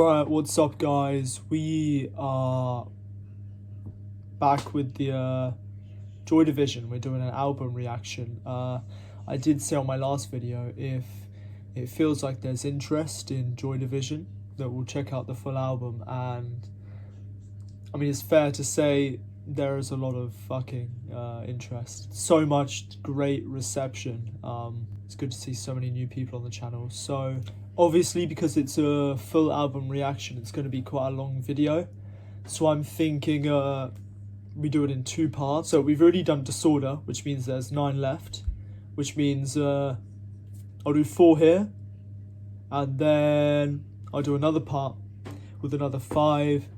Alright, what's up guys? We are back with the Joy Division. We're doing an album reaction. I did say on my last video, if it feels like there's interest in Joy Division, that we'll check out the full album. And I mean, it's fair to say there is a lot of fucking interest. So much great reception. It's good to see so many new people on the channel. So obviously, because it's a full album reaction, it's going to be quite a long video. So I'm thinking we do it in 2 parts. So we've already done Disorder, which means there's 9 left, which means I'll do 4 here, and then I'll do another part with another 5,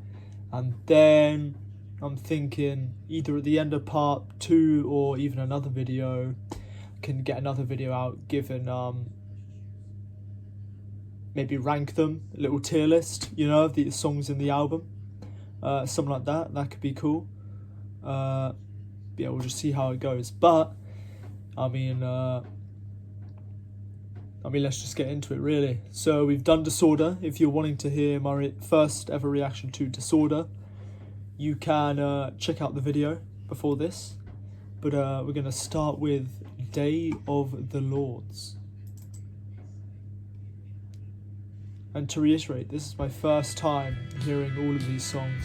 and then I'm thinking either at the end of part 2 or even another video, can get another video out given maybe rank them, a little tier list, you know, of the songs in the album, something like that. That could be cool. Yeah, we'll just see how it goes. But I mean, let's just get into it, really. So we've done Disorder. If you're wanting to hear my first ever reaction to Disorder, you can check out the video before this. But we're gonna start with Day of the Lords. And to reiterate, this is my first time hearing all of these songs.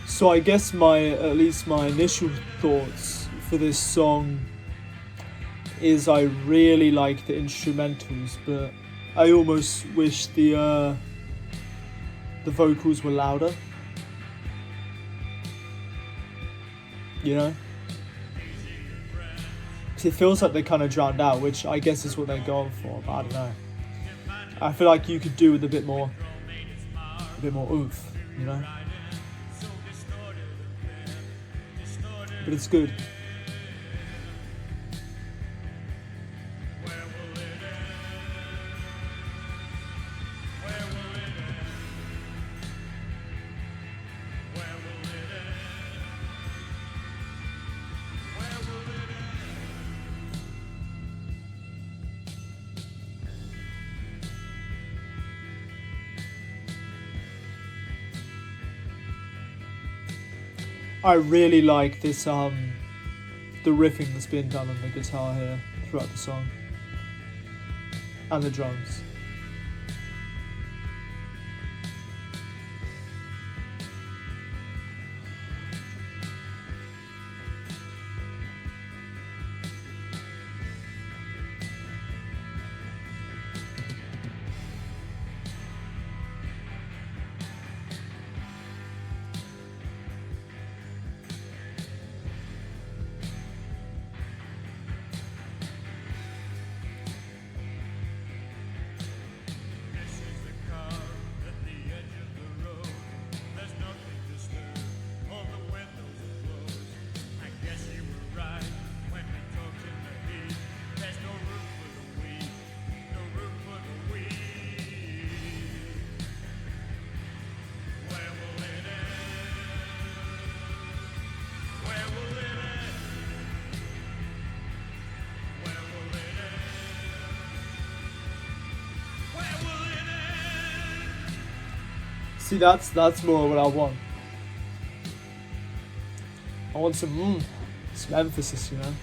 So I guess at least my initial thoughts for this song is I really like the instrumentals, but I almost wish the vocals were louder. You know? 'Cause it feels like they kind of drowned out, which I guess is what they're going for, but I don't know. I feel like you could do with a bit more oomph, you know? But it's good. I really like this, the riffing that's been done on the guitar here throughout the song, and the drums. See, that's more what I want. I want some emphasis, you know.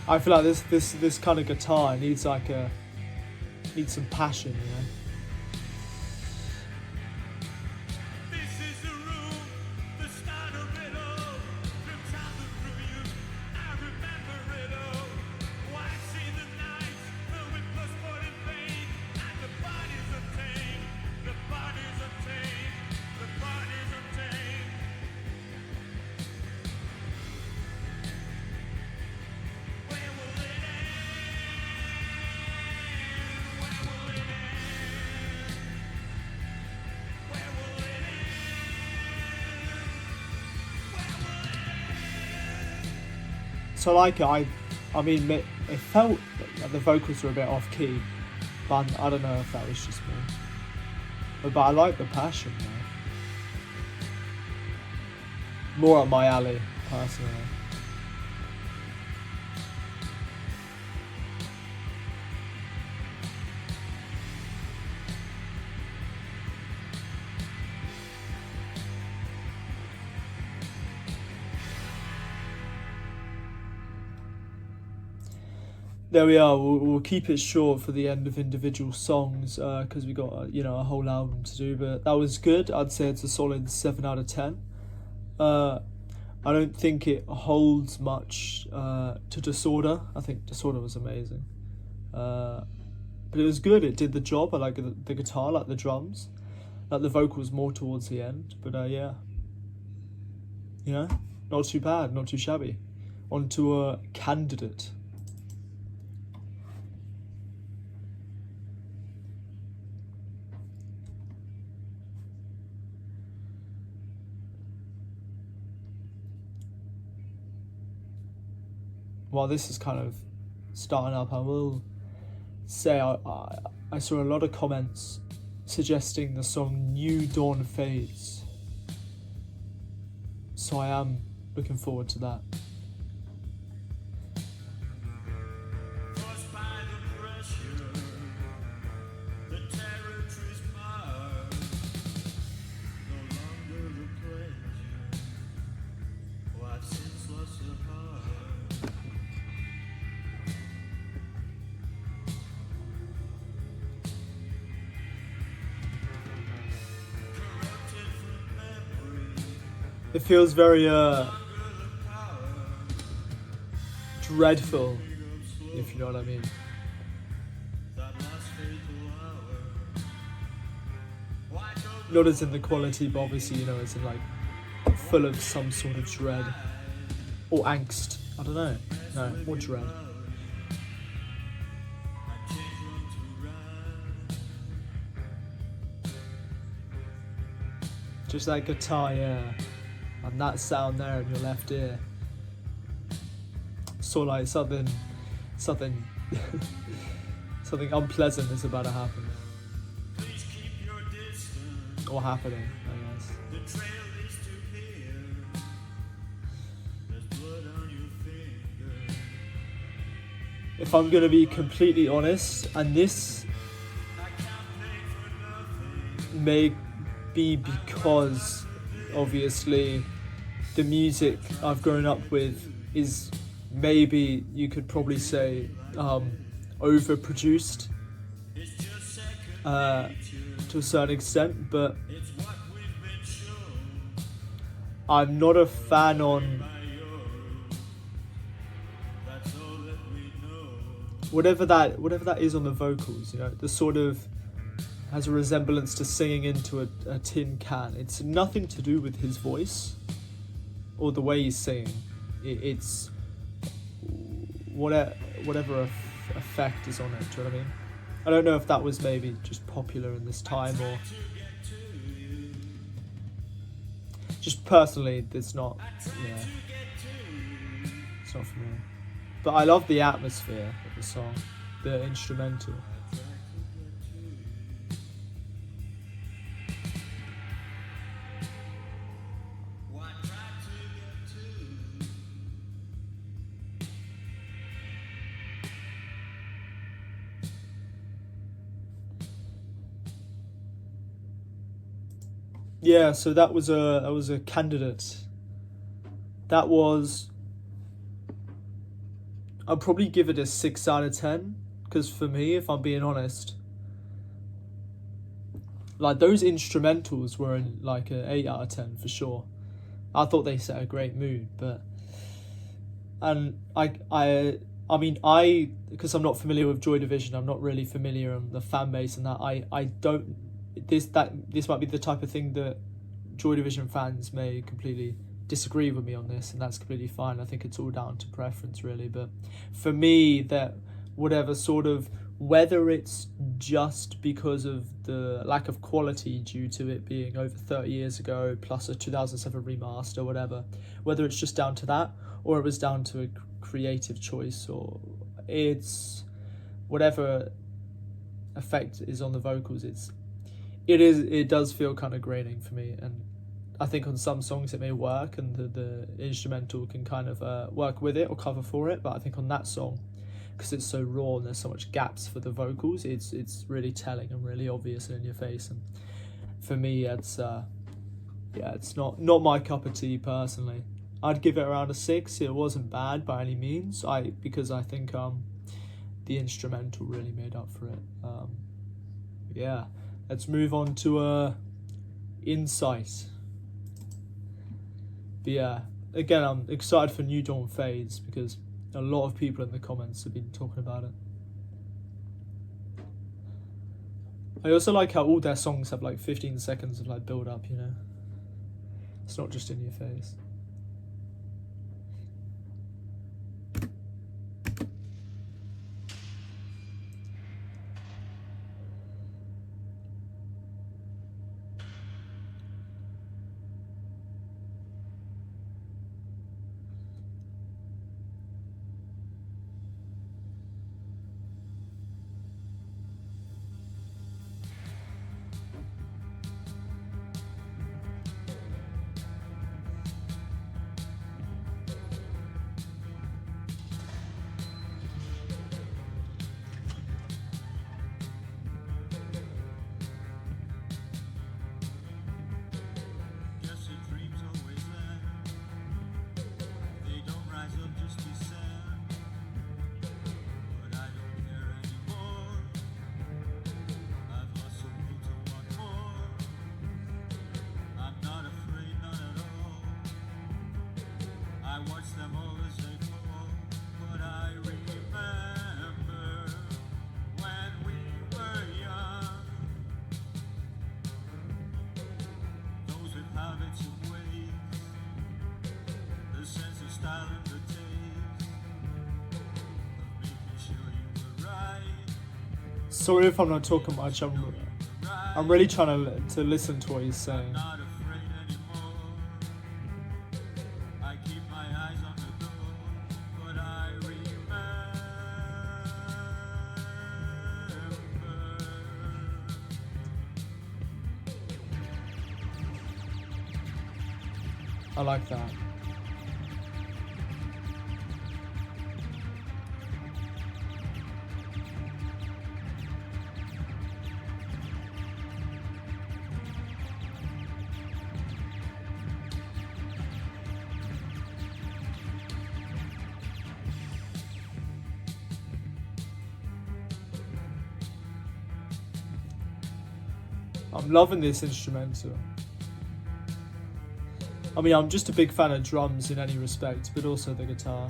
I feel like this kind of guitar needs some passion, you know. So I like it. I mean, it felt like the vocals were a bit off key, but I don't know if that was just me. But I like the passion, man. More up my alley, personally. There we are. We'll keep it short for the end of individual songs because we got a whole album to do. But that was good. I'd say it's a solid 7 out of 10. I don't think it holds much to Disorder. I think Disorder was amazing, but it was good. It did the job. I like the guitar, like the drums, like the vocals more towards the end. But not too bad, not too shabby. On to a Candidate. While this is kind of starting up, I will say I saw a lot of comments suggesting the song New Dawn Fades. So I am looking forward to that. It feels very dreadful, if you know what I mean. Not as in the quality, but obviously, as in like full of some sort of dread or angst. I don't know. No, more dread. Just that guitar, yeah. And that sound there in your left ear. So like something something unpleasant is about to happen. Or happening, I guess. If I'm gonna be completely honest, and this may be because obviously the music I've grown up with is maybe, you could probably say, overproduced to a certain extent, but I'm not a fan on whatever that is on the vocals, the sort of has a resemblance to singing into a tin can. It's nothing to do with his voice or the way he's singing. It's whatever effect is on it. Do you know what I mean? I don't know if that was maybe just popular in this time, or just personally, it's not. Yeah, it's not for me. But I love the atmosphere of the song, the instrumental. Yeah, so that was a Candidate. That was, I'll probably give it a 6 out of 10, because for me, if I'm being honest, like those instrumentals were in like an 8 out of 10 for sure. I thought they set a great mood, and I mean, because I'm not familiar with Joy Division, I'm not really familiar on the fan base and that. I don't. This might be the type of thing that Joy Division fans may completely disagree with me on this, and that's completely fine. I think it's all down to preference, really. But for me, that whether it's just because of the lack of quality due to it being over 30 years ago, plus a 2007 remaster, whatever, whether it's just down to that, or it was down to a creative choice, or it's whatever effect is on the vocals. It does feel kind of graining for me, and I think on some songs it may work and the instrumental can kind of work with it or cover for it, but I think on that song, because it's so raw and there's so much gaps for the vocals, it's really telling and really obvious and in your face. And for me, it's it's not my cup of tea personally. I'd give it around a 6. It wasn't bad by any means. Because I think the instrumental really made up for it. Yeah, let's move on to Insight. But yeah, again, I'm excited for New Dawn Fades because a lot of people in the comments have been talking about it. I also like how all their songs have like 15 seconds of like build up, you know? It's not just in your face. Sorry if I'm not talking much. I'm really trying to listen to what he's saying. I like that. I'm loving this instrumental. I mean, I'm just a big fan of drums in any respect, but also the guitar.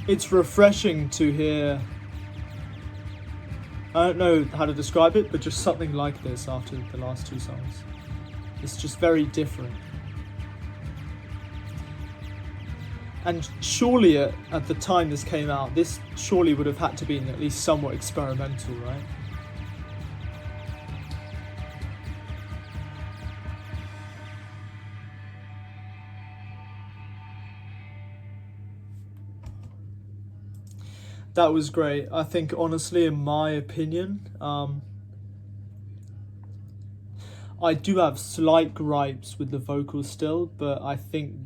It's refreshing to hear, I don't know how to describe it, but just something like this after the last 2 songs. It's just very different. And surely at the time this came out, this surely would have had to be at least somewhat experimental, right? That was great. I think, honestly, in my opinion, I do have slight gripes with the vocals still, but I think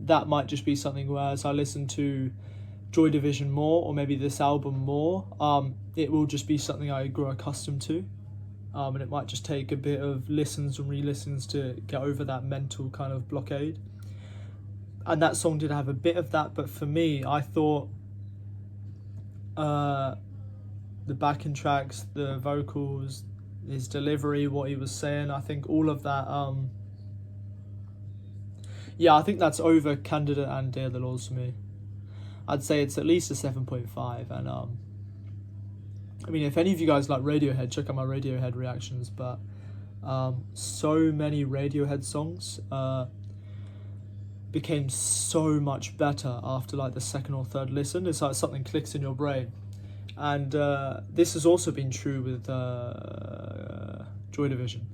that might just be something where as I listen to Joy Division more, or maybe this album more, it will just be something I grow accustomed to. And it might just take a bit of listens and re-listens to get over that mental kind of blockade. And that song did have a bit of that, but for me, I thought the backing tracks, the vocals, his delivery, what he was saying, I think all of that, yeah, I think that's over Candidate and Day of the Laws for me. I'd say it's at least a 7.5, and I mean, if any of you guys like Radiohead, check out my Radiohead reactions, but so many Radiohead songs became so much better after like the second or third listen. It's like something clicks in your brain. And this has also been true with Joy Division.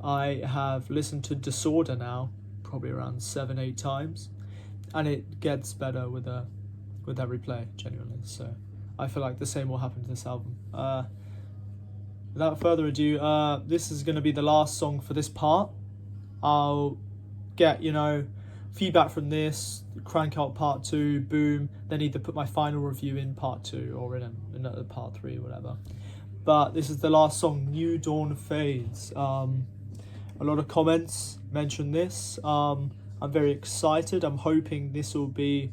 I have listened to Disorder now probably around 7-8 times, and it gets better with every play, genuinely. So I feel like the same will happen to this album. Without further ado, this is going to be the last song for this part. I'll get, feedback from this, crank out part 2, boom, then either put my final review in part 2 or in another part 3, whatever. But this is the last song, New Dawn Fades. A lot of comments mention this. I'm very excited. I'm hoping this will be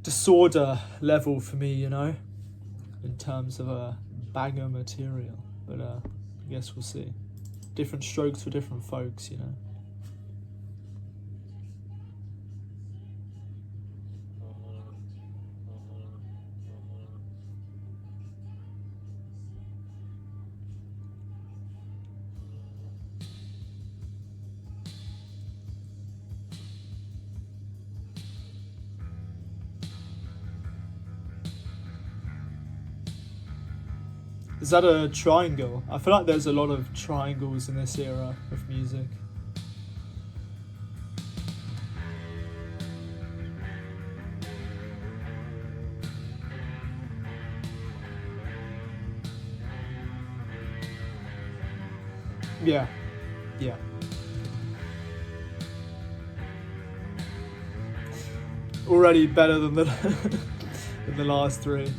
Disorder level for me, in terms of a banger material. But I guess we'll see. Different strokes for different folks, Is that a triangle? I feel like there's a lot of triangles in this era of music. Yeah. Already better than than the last 3.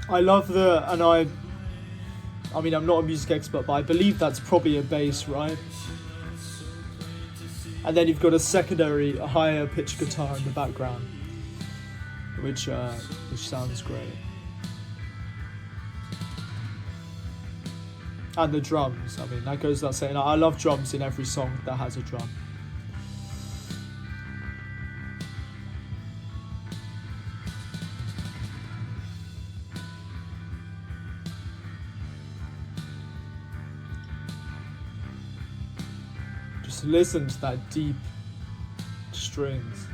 I love I mean, I'm not a music expert, but I believe that's probably a bass, right? And then you've got a secondary, a higher pitched guitar in the background, which sounds great. And the drums, I mean, that goes without saying. I love drums in every song that has a drum. Just listen to that deep strings.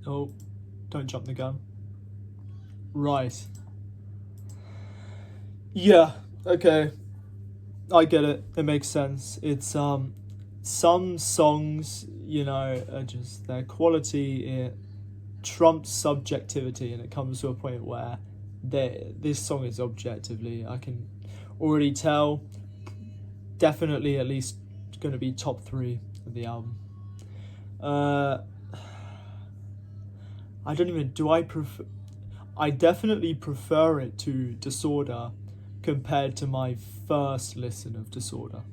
Oh, don't jump the gun. Right. Yeah, okay. I get it. It makes sense. It's some songs, you know, are just their quality, it trumps subjectivity, and it comes to a point where this song is objectively, I can already tell, definitely at least going to be top 3 of the album. I don't even, I definitely prefer it to Disorder compared to my first listen of Disorder.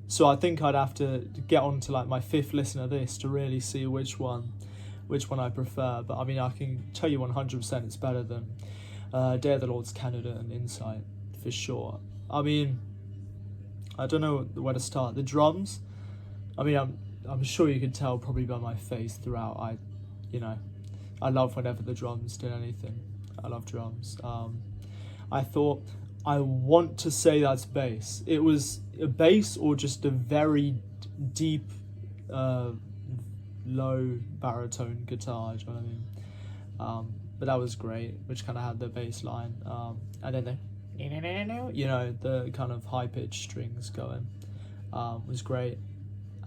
So I think I'd have to get on to like my 5th listen of this to really see which one I prefer. But I mean, I can tell you 100% it's better than Day of the Lord's Canada and Insight, for sure. I mean, I don't know where to start. The drums, I mean, I'm sure you could tell probably by my face throughout. I love whenever the drums did anything. I love drums. I thought, I want to say that's bass. It was a bass or just a very deep, low baritone guitar, do you know what I mean? But that was great, which kind of had the bass line. And then the kind of high-pitched strings going was great.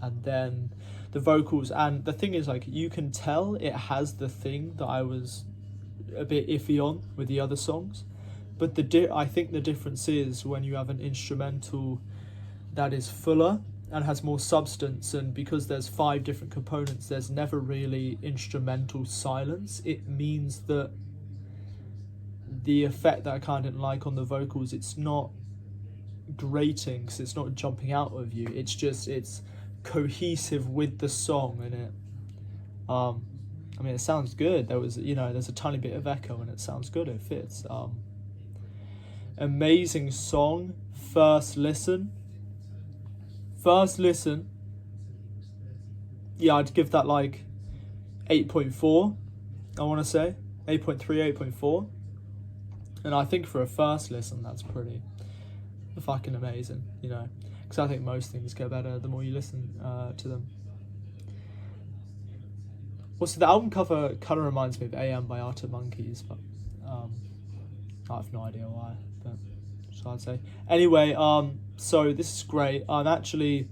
And then the vocals, and the thing is, like, you can tell it has the thing that I was a bit iffy on with the other songs. But I think the difference is when you have an instrumental that is fuller and has more substance, and because there's 5 different components, there's never really instrumental silence. It means that the effect that I kind of like on the vocals, it's not grating, because it's not jumping out of you. It's cohesive with the song, and it I mean, it sounds good. There's a tiny bit of echo, and it sounds good. It fits. Amazing song. First listen. Yeah, I'd give that like 8.4. I want to say 8.3, 8.4. And I think for a first listen, that's pretty fucking amazing. You know, because I think most things get better the more you listen to them. Also, the album cover kind of reminds me of AM by Arctic Monkeys, but I have no idea why, but so I'd say. Anyway, so this is great. I'm actually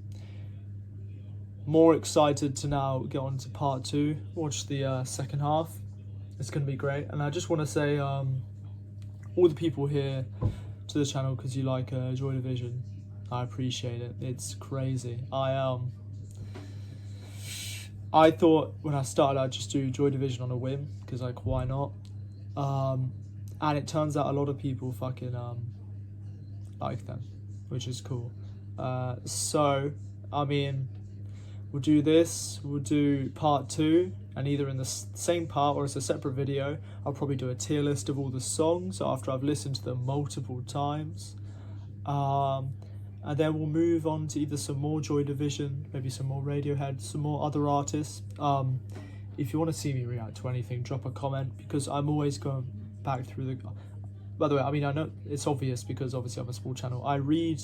more excited to now get on to part 2, watch the second half. It's going to be great. And I just want to say, all the people here to the channel, because you like Joy Division, I appreciate it. It's crazy. I thought when I started I'd just do Joy Division on a whim, because like, why not? And it turns out a lot of people fucking like them, which is cool. So I mean, we'll do this, we'll do part 2, and either in the same part or as a separate video, I'll probably do a tier list of all the songs after I've listened to them multiple times. And then we'll move on to either some more Joy Division, maybe some more Radiohead, some more other artists. If you want to see me react to anything, drop a comment, because I'm always going back through the... By the way, I mean, I know it's obvious because obviously I'm a small channel. I read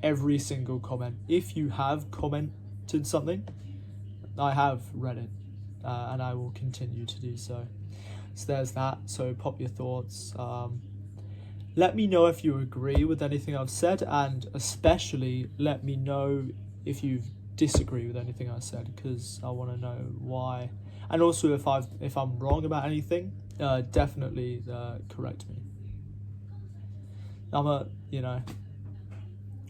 every single comment. If you have commented something, I have read it, and I will continue to do so. So there's that. So pop your thoughts. Let me know if you agree with anything I've said, and especially let me know if you disagree with anything I said, because I want to know why. And also if I'm wrong about anything, definitely correct me. I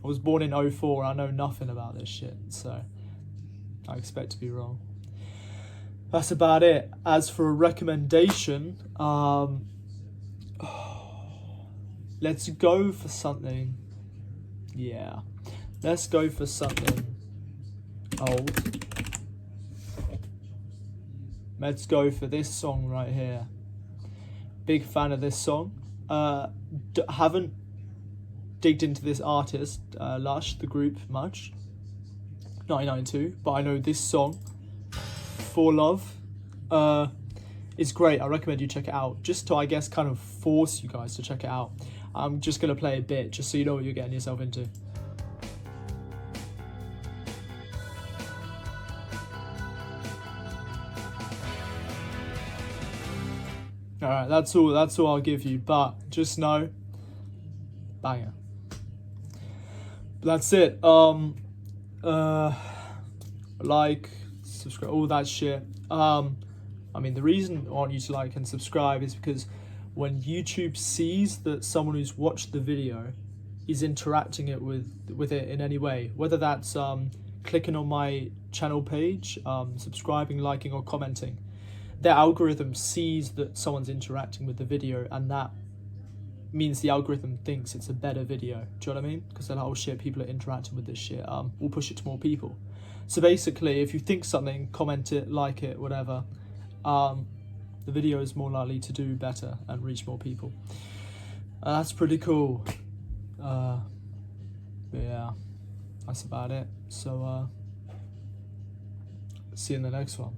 was born in 2004, I know nothing about this shit, so I expect to be wrong. That's about it. As for a recommendation, let's go for something. Yeah, let's go for something old. Let's go for this song right here. Big fan of this song. Haven't digged into this artist, Lush, the group, much. 1992, but I know this song, For Love, is great. I recommend you check it out, just to, I guess, kind of force you guys to check it out. I'm just going to play a bit, just so you know what you're getting yourself into. Alright, that's all I'll give you, but just know, banger. That's it. Like, subscribe, all that shit. I mean, the reason I want you to like and subscribe is because when YouTube sees that someone who's watched the video is interacting with it in any way, whether that's clicking on my channel page, subscribing, liking, or commenting, their algorithm sees that someone's interacting with the video, and that means the algorithm thinks it's a better video. Do you know what I mean? Because they're like, oh shit, people are interacting with this shit. We'll push it to more people. So basically, if you think something, comment it, like it, whatever, the video is more likely to do better and reach more people. That's pretty cool. But yeah, that's about it. So see you in the next one.